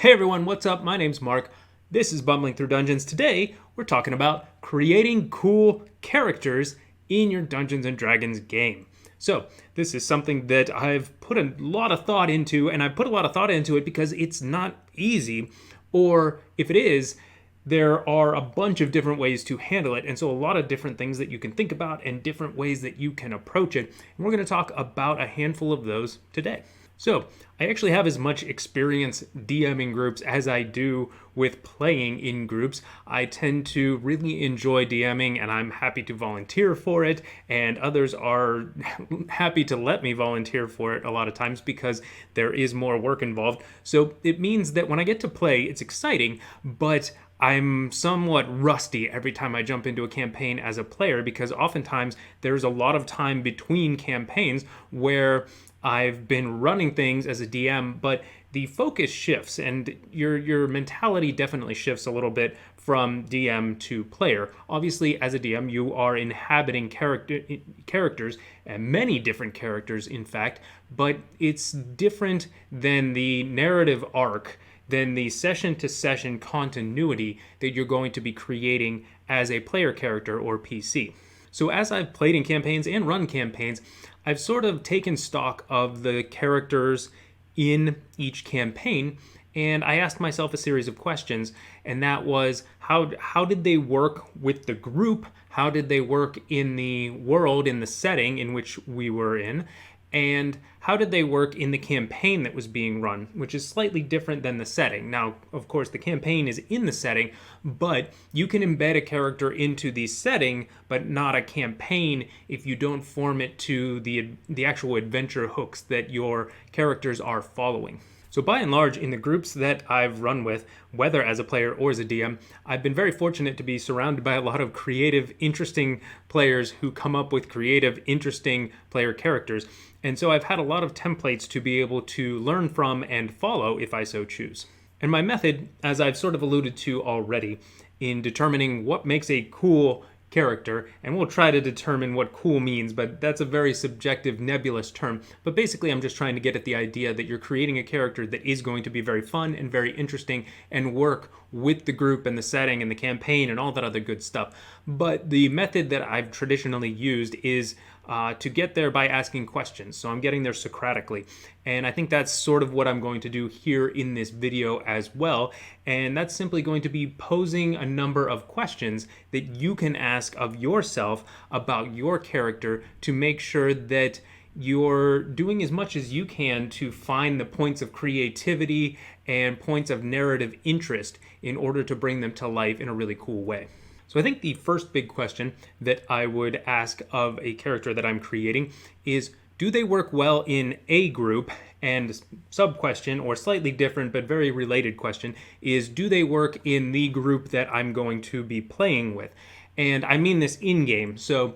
Hey everyone, what's up? My name's Mark. This is Bumbling Through Dungeons. Today, we're talking about creating cool characters in your Dungeons and Dragons game. So, this is something that I've put a lot of thought into, and I've put a lot of thought into it because it's not easy, or if it is, there are a bunch of different ways to handle it, and so a lot of different things that you can think about and different ways that you can approach it. And we're going to talk about a handful of those today. So, I actually have as much experience DMing groups as I do with playing in groups. I tend to really enjoy DMing and I'm happy to volunteer for it, and others are happy to let me volunteer for it a lot of times because there is more work involved. So, it means that when I get to play, it's exciting, but I'm somewhat rusty every time I jump into a campaign as a player because oftentimes there's a lot of time between campaigns where I've been running things as a DM, but the focus shifts and your mentality definitely shifts a little bit from DM to player. Obviously, as a DM, you are inhabiting characters, and many different characters, in fact, but it's different than the narrative arc, than the session-to-session continuity that you're going to be creating as a player character or PC. So as I've played in campaigns and run campaigns, I've sort of taken stock of the characters in each campaign, and I asked myself a series of questions, and that was how did they work with the group? How did they work in the world, in the setting in which we were in? And how did they work in the campaign that was being run, which is slightly different than the setting. Now, of course, the campaign is in the setting, but you can embed a character into the setting, but not a campaign if you don't form it to the actual adventure hooks that your characters are following. So by and large, in the groups that I've run with, whether as a player or as a DM, I've been very fortunate to be surrounded by a lot of creative, interesting players who come up with creative, interesting player characters. And so I've had a lot of templates to be able to learn from and follow if I so choose. And my method, as I've sort of alluded to already, in determining what makes a cool character, and we'll try to determine what cool means, but that's a very subjective, nebulous term. But basically, I'm just trying to get at the idea that you're creating a character that is going to be very fun and very interesting and work with the group and the setting and the campaign and all that other good stuff. But the method that I've traditionally used is to get there by asking questions. So I'm getting there Socratically. And I think that's sort of what I'm going to do here in this video as well. And that's simply going to be posing a number of questions that you can ask of yourself about your character to make sure that you're doing as much as you can to find the points of creativity and points of narrative interest in order to bring them to life in a really cool way. So I think the first big question that I would ask of a character that I'm creating is, do they work well in a group? And sub-question, or slightly different but very related question, is, do they work in the group that I'm going to be playing with? And I mean this in-game. So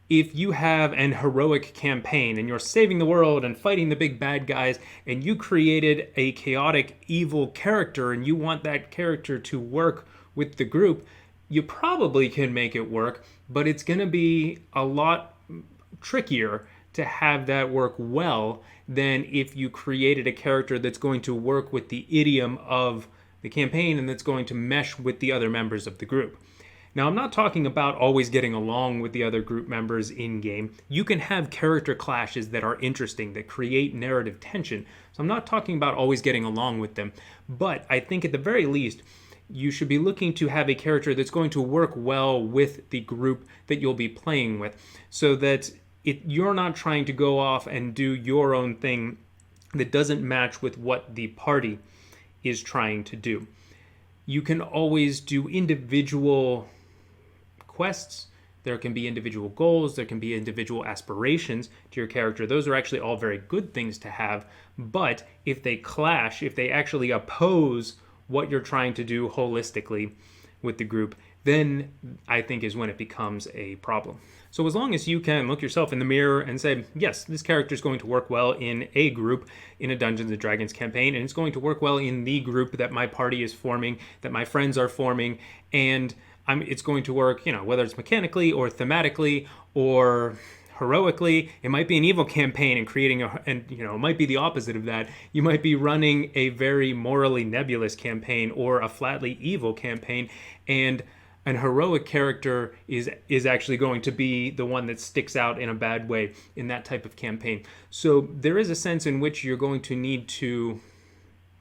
if you have an heroic campaign and you're saving the world and fighting the big bad guys, and you created a chaotic, evil character and you want that character to work with the group, you probably can make it work, but it's going to be a lot trickier to have that work well than if you created a character that's going to work with the idiom of the campaign and that's going to mesh with the other members of the group. Now, I'm not talking about always getting along with the other group members in-game. You can have character clashes that are interesting, that create narrative tension. So I'm not talking about always getting along with them, but I think at the very least, you should be looking to have a character that's going to work well with the group that you'll be playing with, so that you're not trying to go off and do your own thing that doesn't match with what the party is trying to do. You can always do individual quests. There can be individual goals. There can be individual aspirations to your character. Those are actually all very good things to have. But if they clash, if they actually oppose what you're trying to do holistically with the group, then I think is when it becomes a problem. So as long as you can look yourself in the mirror and say, yes, this character is going to work well in a group in a Dungeons & Dragons campaign, and it's going to work well in the group that my party is forming, that my friends are forming, and it's going to work, whether it's mechanically or thematically or heroically. It might be an evil campaign and it might be the opposite of that. You might be running a very morally nebulous campaign or a flatly evil campaign, and an heroic character is actually going to be the one that sticks out in a bad way in that type of campaign. So there is a sense in which you're going to need to,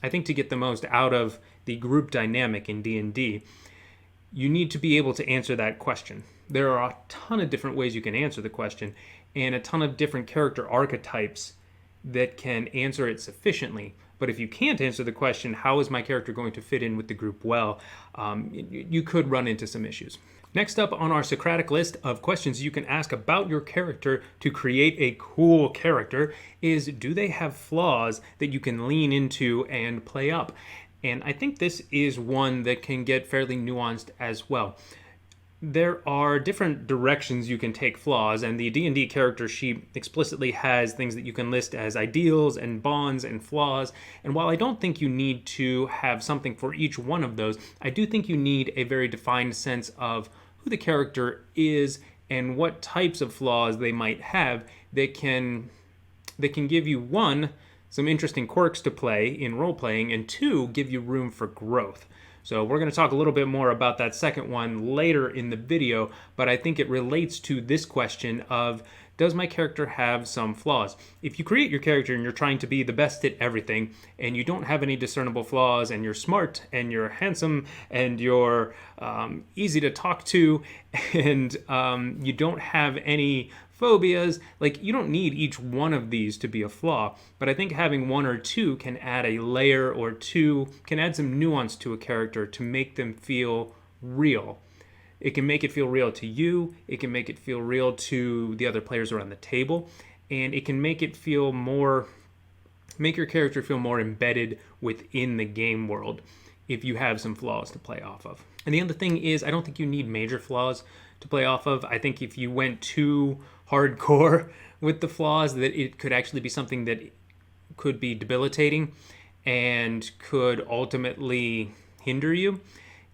I think, to get the most out of the group dynamic in D&D, you need to be able to answer that question. There are a ton of different ways you can answer the question, and a ton of different character archetypes that can answer it sufficiently. But if you can't answer the question, how is my character going to fit in with the group well, you could run into some issues. Next up on our Socratic list of questions you can ask about your character to create a cool character is, do they have flaws that you can lean into and play up? And I think this is one that can get fairly nuanced as well. There are different directions you can take flaws, and the D&D character sheet explicitly has things that you can list as ideals and bonds and flaws. And while I don't think you need to have something for each one of those, I do think you need a very defined sense of who the character is and what types of flaws they might have that can give you, one, some interesting quirks to play in role-playing, and two, give you room for growth. So we're going to talk a little bit more about that second one later in the video, but I think it relates to this question of, does my character have some flaws? If you create your character and you're trying to be the best at everything, and you don't have any discernible flaws, and you're smart, and you're handsome, and you're easy to talk to, and you don't have any phobias, like, you don't need each one of these to be a flaw, but I think having one or two can add a layer or two, can add some nuance to a character to make them feel real. It can make it feel real to you, it can make it feel real to the other players around the table, and it can make your character feel more embedded within the game world if you have some flaws to play off of. And the other thing is, I don't think you need major flaws to play off of. I think if you went too hardcore with the flaws, that it could actually be something that could be debilitating and could ultimately hinder you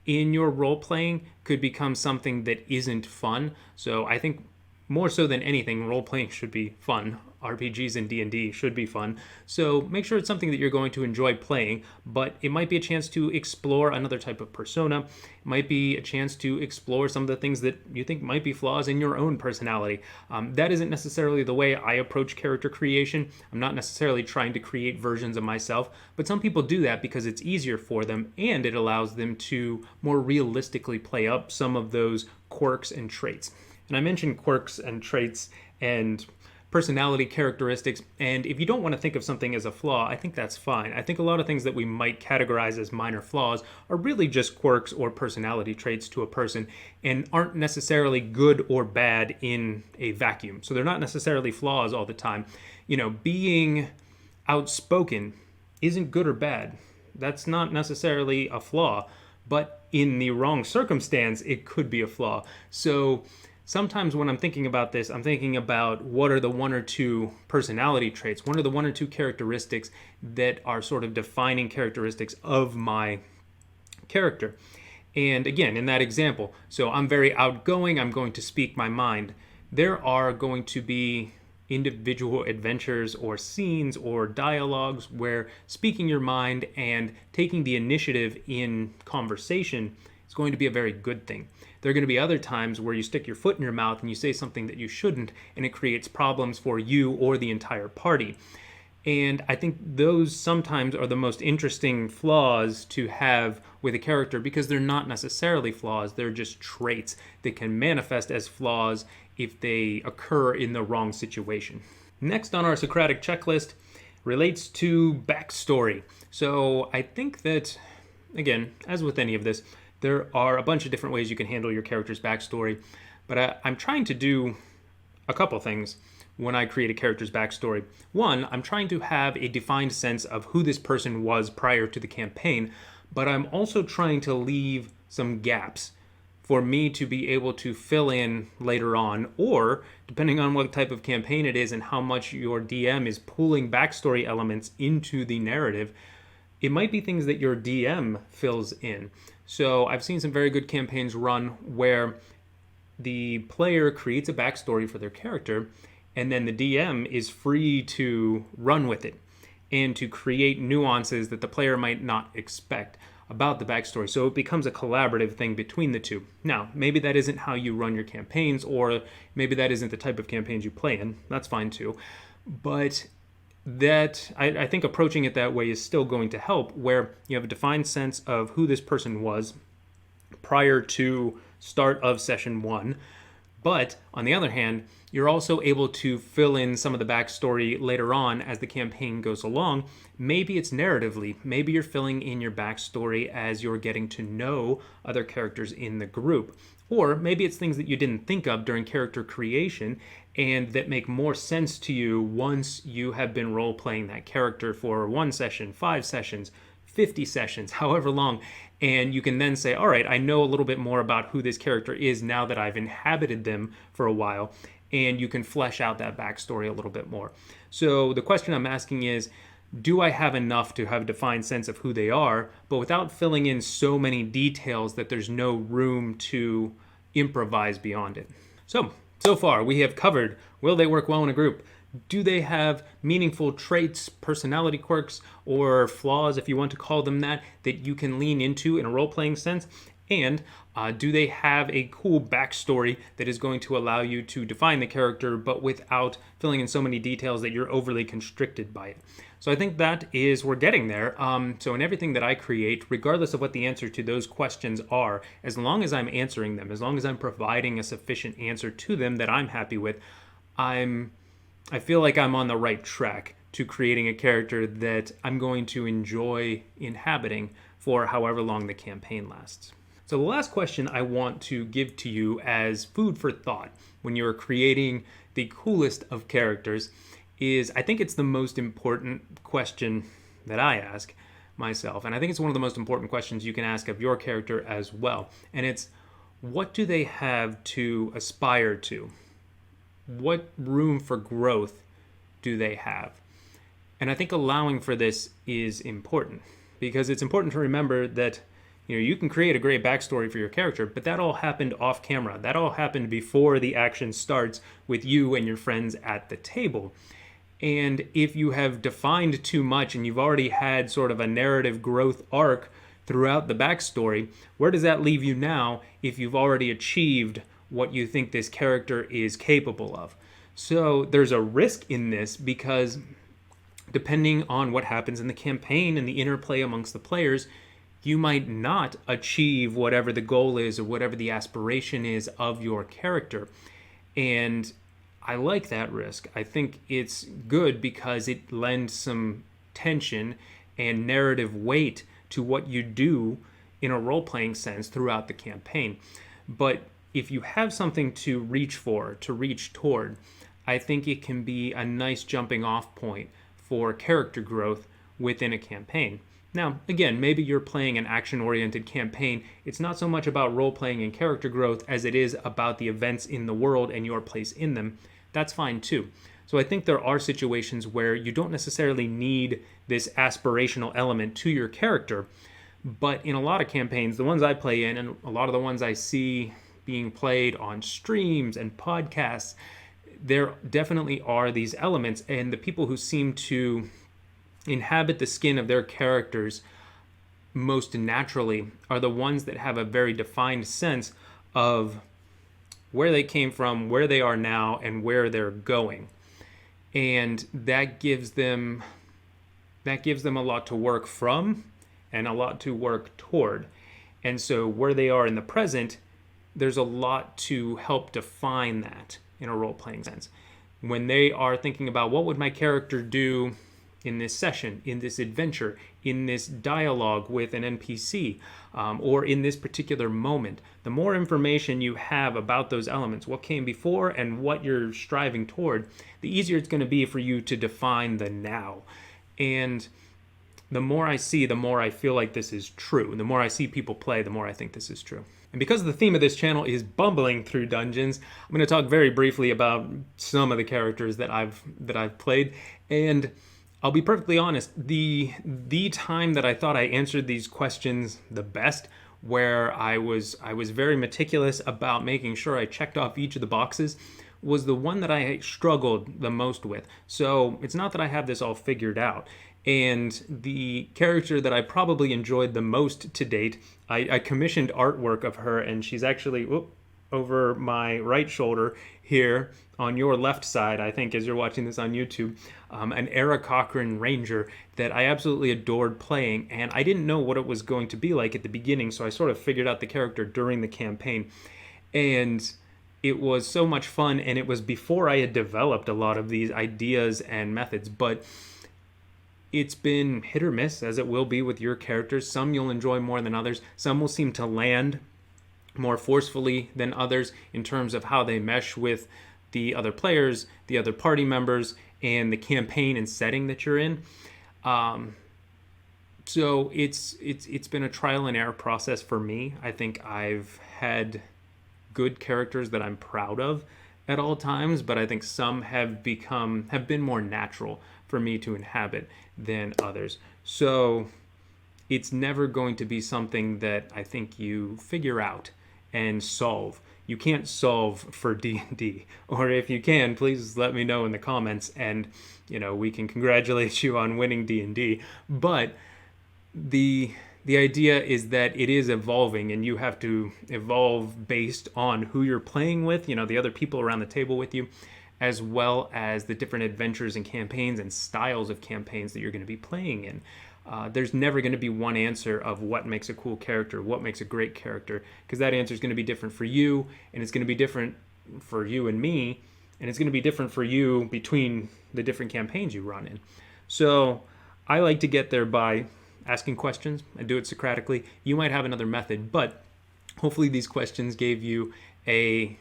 in your role playing, could become something that isn't fun. So I think more so than anything, role playing should be fun. RPGs and D&D should be fun. So make sure it's something that you're going to enjoy playing, but it might be a chance to explore another type of persona. It might be a chance to explore some of the things that you think might be flaws in your own personality. That isn't necessarily the way I approach character creation. I'm not necessarily trying to create versions of myself, but some people do that because it's easier for them and it allows them to more realistically play up some of those quirks and traits. And I mentioned quirks and traits and personality characteristics, and if you don't want to think of something as a flaw, I think that's fine. I think a lot of things that we might categorize as minor flaws are really just quirks or personality traits to a person and aren't necessarily good or bad in a vacuum. So they're not necessarily flaws all the time. Being outspoken isn't good or bad. That's not necessarily a flaw, but in the wrong circumstance, it could be a flaw. So sometimes when I'm thinking about this, I'm thinking about what are the one or two personality traits, what are the one or two characteristics that are sort of defining characteristics of my character. And again, in that example, so I'm very outgoing, I'm going to speak my mind. There are going to be individual adventures or scenes or dialogues where speaking your mind and taking the initiative in conversation is going to be a very good thing. There are going to be other times where you stick your foot in your mouth and you say something that you shouldn't, and it creates problems for you or the entire party. And I think those sometimes are the most interesting flaws to have with a character because they're not necessarily flaws, they're just traits that can manifest as flaws if they occur in the wrong situation. Next on our Socratic checklist relates to backstory. So I think that, again, as with any of this, there are a bunch of different ways you can handle your character's backstory, but I'm trying to do a couple things when I create a character's backstory. One, I'm trying to have a defined sense of who this person was prior to the campaign, but I'm also trying to leave some gaps for me to be able to fill in later on, or depending on what type of campaign it is and how much your DM is pulling backstory elements into the narrative, it might be things that your DM fills in. So I've seen some very good campaigns run where the player creates a backstory for their character, and then the DM is free to run with it and to create nuances that the player might not expect about the backstory. So it becomes a collaborative thing between the two. Now, maybe that isn't how you run your campaigns, or maybe that isn't the type of campaigns you play in. That's fine too. But that I think approaching it that way is still going to help, where you have a defined sense of who this person was prior to start of session 1. But on the other hand, you're also able to fill in some of the backstory later on as the campaign goes along. Maybe it's narratively. Maybe you're filling in your backstory as you're getting to know other characters in the group. Or maybe it's things that you didn't think of during character creation and that make more sense to you once you have been role-playing that character for 1 session, 5 sessions, 50 sessions, however long. And you can then say, all right, I know a little bit more about who this character is now that I've inhabited them for a while. And you can flesh out that backstory a little bit more. So the question I'm asking is, do I have enough to have a defined sense of who they are, but without filling in so many details that there's no room to improvise beyond it? So far we have covered, will they work well in a group? Do they have meaningful traits, personality quirks, or flaws, if you want to call them that you can lean into in a role-playing sense? And do they have a cool backstory that is going to allow you to define the character, but without filling in so many details that you're overly constricted by it? So I think that is, we're getting there. So in everything that I create, regardless of what the answer to those questions are, as long as I'm answering them, as long as I'm providing a sufficient answer to them that I'm happy with, I feel like I'm on the right track to creating a character that I'm going to enjoy inhabiting for however long the campaign lasts. So the last question I want to give to you as food for thought when you're creating the coolest of characters is, I think it's the most important question that I ask myself. And I think it's one of the most important questions you can ask of your character as well. And it's, what do they have to aspire to? What room for growth do they have? And I think allowing for this is important, because it's important to remember that you can create a great backstory for your character, but that all happened off camera. That all happened before the action starts with you and your friends at the table. And if you have defined too much and you've already had sort of a narrative growth arc throughout the backstory, where does that leave you now if you've already achieved what you think this character is capable of? So there's a risk in this, because depending on what happens in the campaign and the interplay amongst the players, you might not achieve whatever the goal is or whatever the aspiration is of your character. And I like that risk. I think it's good because it lends some tension and narrative weight to what you do in a role-playing sense throughout the campaign. But if you have something to reach for, to reach toward, I think it can be a nice jumping off point for character growth within a campaign. Now, again, maybe you're playing an action-oriented campaign. It's not so much about role-playing and character growth as it is about the events in the world and your place in them. That's fine too. So I think there are situations where you don't necessarily need this aspirational element to your character, but in a lot of campaigns, the ones I play in and a lot of the ones I see being played on streams and podcasts, there definitely are these elements, and the people who seem to inhabit the skin of their characters most naturally are the ones that have a very defined sense of where they came from, where they are now, and where they're going. And that gives them a lot to work from and a lot to work toward. And so where they are in the present, there's a lot to help define that in a role-playing sense. When they are thinking about, what would my character do in this session, in this adventure, in this dialogue with an NPC, or in this particular moment, the more information you have about those elements, what came before and what you're striving toward, the easier it's going to be for you to define the now. And the more I see, the more I feel like this is true. And the more I see people play, the more I think this is true. And because the theme of this channel is bumbling through dungeons, I'm going to talk very briefly about some of the characters that I've played. And I'll be perfectly honest, the time that I thought I answered these questions the best, where I was very meticulous about making sure I checked off each of the boxes, was the one that I struggled the most with. So it's not that I have this all figured out. And the character that I probably enjoyed the most to date, I commissioned artwork of her, and she's actually over my right shoulder here on your left side, I think, as you're watching this on YouTube, an Era Cochran Ranger that I absolutely adored playing, and I didn't know what it was going to be like at the beginning, so I sort of figured out the character during the campaign. And it was so much fun, and it was before I had developed a lot of these ideas and methods, but it's been hit or miss, as it will be with your characters. Some you'll enjoy more than others. Some will seem to land more forcefully than others in terms of how they mesh with the other players, the other party members, and the campaign and setting that you're in. So it's been a trial and error process for me. I think I've had good characters that I'm proud of at all times, but I think some have been more natural for me to inhabit than others. So it's never going to be something that I think you figure out and solve. You can't solve for D&D, or if you can, please let me know in the comments, and we can congratulate you on winning D&D. But the idea is that it is evolving, and you have to evolve based on who you're playing with, the other people around the table with you, as well as the different adventures and campaigns and styles of campaigns that you're going to be playing in. There's never going to be one answer of what makes a cool character, what makes a great character, because that answer is going to be different for you, and it's going to be different for you and me, and it's going to be different for you between the different campaigns you run in. So I like to get there by asking questions. I do it Socratically. You might have another method, but hopefully these questions gave you a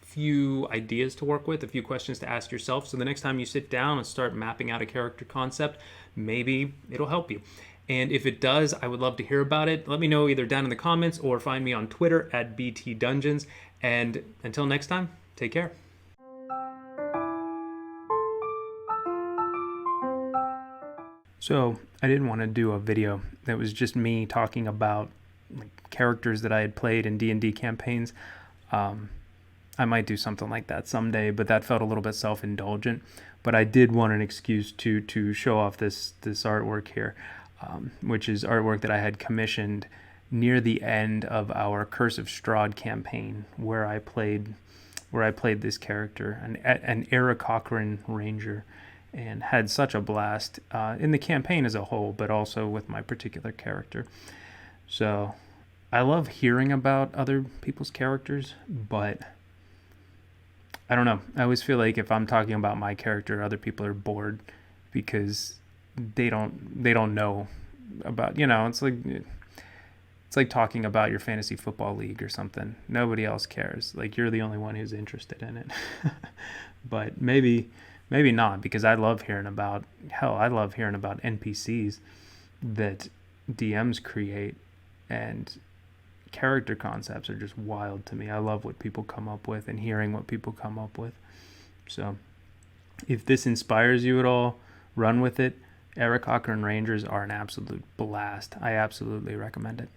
few ideas to work with, a few questions to ask yourself. So the next time you sit down and start mapping out a character concept, maybe it'll help you. And if it does, I would love to hear about it. Let me know either down in the comments or find me on Twitter at BT Dungeons. And until next time, take care. So I didn't want to do a video that was just me talking about characters that I had played in D&D campaigns. I might do something like that someday, but that felt a little bit self-indulgent. But I did want an excuse to show off this artwork here, which is artwork that I had commissioned near the end of our Curse of Strahd campaign, where I played this character, an Era Cochran Ranger, and had such a blast in the campaign as a whole, but also with my particular character. So I love hearing about other people's characters, but I don't know. I always feel like if I'm talking about my character, other people are bored because they don't know about, it's like talking about your fantasy football league or something. Nobody else cares. Like, you're the only one who's interested in it. But maybe not, because I love hearing about NPCs that DMs create, and character concepts are just wild to me. I love what people come up with and hearing what people come up with. So if this inspires you at all, run with it. Era Cochran Rangers are an absolute blast. I absolutely recommend it.